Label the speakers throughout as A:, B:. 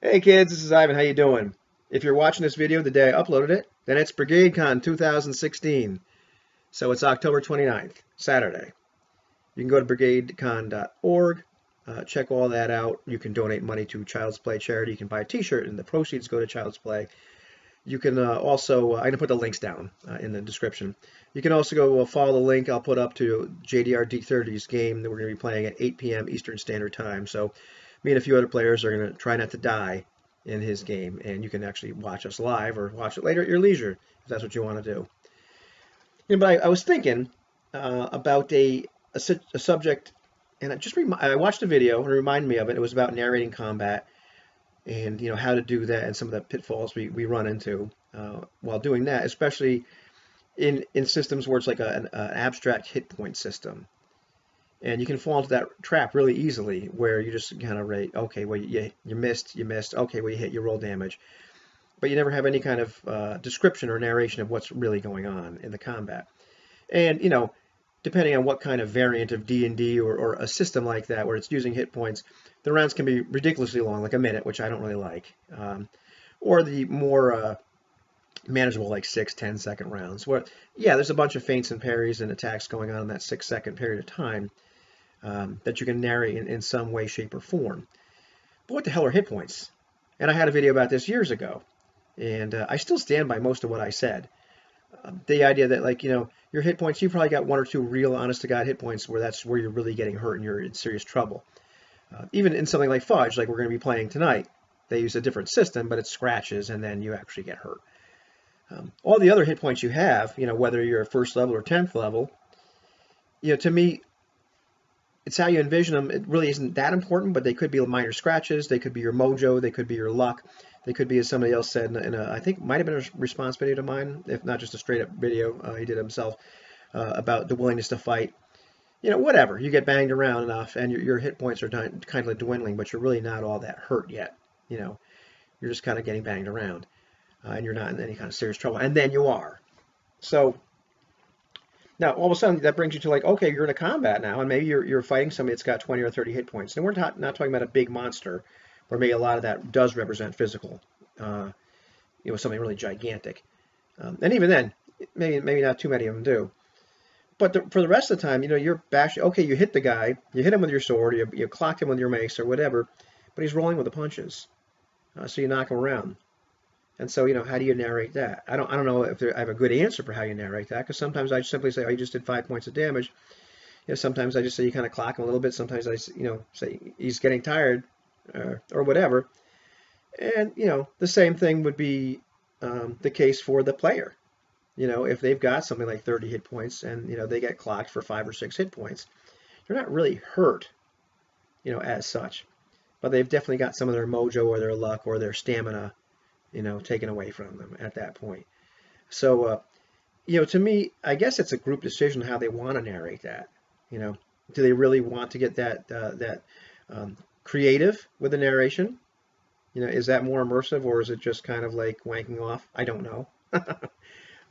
A: Hey kids, this is Ivan. How you doing? If you're watching this video the day I uploaded it, then it's BrigadeCon 2016. So it's October 29th, Saturday. You can go to brigadecon.org, check all that out. You can donate money to Child's Play charity. You can buy a T-shirt, and the proceeds go to Child's Play. You can also, I'm going to put the links down in the description. You can also go follow the link I'll put up to JDR D30's game that we're going to be playing at 8 p.m. Eastern Standard Time. So me and a few other players are going to try not to die in his game, and you can actually watch us live or watch it later at your leisure if that's what you want to do. But I was thinking about a subject, and I watched a video and it reminded me of it. It was about narrating combat, and how to do that and some of the pitfalls we run into while doing that, especially in systems where it's like an abstract hit point system. And you can fall into that trap really easily where you just kind of rate, okay, well, you missed, okay, well, you hit, you roll damage. But you never have any kind of description or narration of what's really going on in the combat. And, depending on what kind of variant of D&D or a system like that where it's using hit points, the rounds can be ridiculously long, like a minute, which I don't really like. Or the more manageable, like 6-10 second rounds, where, yeah, there's a bunch of feints and parries and attacks going on in that 6 second period of time. That you can narrate in some way, shape, or form. But what the hell are hit points? And I had a video about this years ago, and I still stand by most of what I said. The idea that, like, your hit points, you probably got one or two real honest-to-God hit points where that's where you're really getting hurt and you're in serious trouble. Even in something like Fudge, like we're going to be playing tonight, they use a different system, but it's scratches, and then you actually get hurt. All the other hit points you have, whether you're first level or 10th level, to me, it's how you envision them. It really isn't that important, but they could be minor scratches. They could be your mojo. They could be your luck. They could be, as somebody else said I think it might have been a response video to mine, if not just a straight up video he did himself, about the willingness to fight. Whatever. You get banged around enough, and your hit points are kind of dwindling, but you're really not all that hurt yet. You're just kind of getting banged around, and you're not in any kind of serious trouble. And then you are. So now, all of a sudden, that brings you to, like, okay, you're in a combat now, and maybe you're fighting somebody that's got 20 or 30 hit points. And we're not talking about a big monster, where maybe a lot of that does represent physical, something really gigantic. And even then, maybe not too many of them do. But for the rest of the time, you're bashing. Okay, you hit the guy, you hit him with your sword, you clocked him with your mace or whatever, but he's rolling with the punches, so you knock him around. And so, how do you narrate that? I don't know if I have a good answer for how you narrate that, because sometimes I simply say, oh, you just did 5 points of damage. Sometimes I just say you kind of clock him a little bit. Sometimes I, say he's getting tired or whatever. And, the same thing would be the case for the player. If they've got something like 30 hit points and, they get clocked for 5 or 6 hit points, they're not really hurt, as such. But they've definitely got some of their mojo or their luck or their stamina taken away from them at that point. So, to me, I guess it's a group decision how they want to narrate that. Do they really want to get that creative with the narration? Is that more immersive, or is it just kind of like wanking off? I don't know.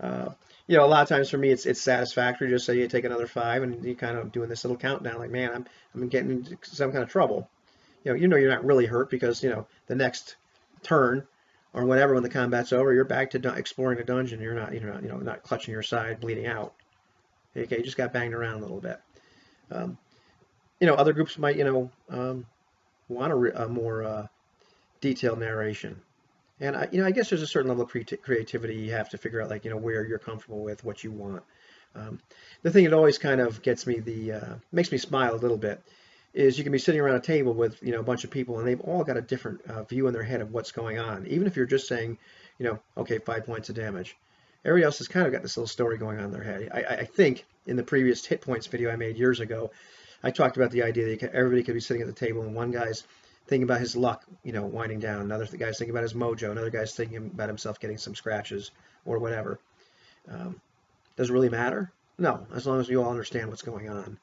A: A lot of times for me, it's satisfactory to just say you take another 5 and you kind of doing this little countdown, like, man, I'm getting into some kind of trouble. You're not really hurt because the next turn or whenever, when the combat's over, you're back to exploring the dungeon. You're not clutching your side, bleeding out. Okay, you just got banged around a little bit. Other groups might, want a more detailed narration. And I guess there's a certain level of creativity you have to figure out, like, where you're comfortable with, what you want. The thing that always kind of gets me makes me smile a little bit is you can be sitting around a table with a bunch of people, and they've all got a different view in their head of what's going on. Even if you're just saying, okay, 5 points of damage, everybody else has kind of got this little story going on in their head. I think in the previous hit points video I made years ago, I talked about the idea that everybody could be sitting at the table, and one guy's thinking about his luck, winding down. Another guy's thinking about his mojo. Another guy's thinking about himself getting some scratches or whatever. Does it really matter? No, as long as you all understand what's going on.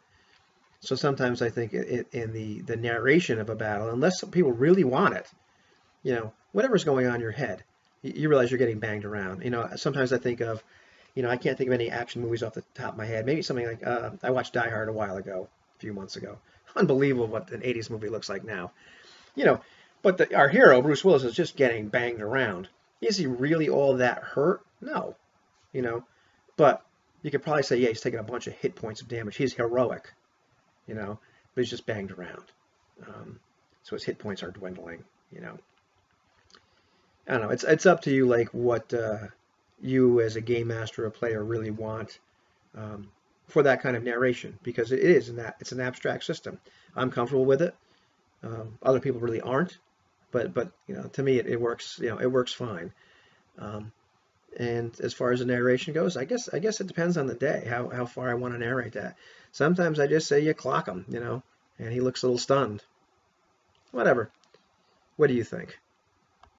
A: So sometimes I think in the narration of a battle, unless some people really want it, whatever's going on in your head, you realize you're getting banged around. Sometimes I think of, I can't think of any action movies off the top of my head. Maybe something like, I watched Die Hard a while ago, a few months ago. Unbelievable what an 80s movie looks like now. But our hero, Bruce Willis, is just getting banged around. Is he really all that hurt? No, you know. But you could probably say, yeah, he's taking a bunch of hit points of damage. He's heroic, you know, but he's just banged around. So his hit points are dwindling, you know. I don't know. It's up to you, like what you as a game master or player really want for that kind of narration, because it is it's an abstract system. I'm comfortable with it. Other people really aren't, but you know, to me it works. You know, it works fine. And as far as the narration goes, I guess it depends on the day how far I want to narrate that. Sometimes I just say you clock him, you know, and he looks a little stunned. Whatever. What do you think?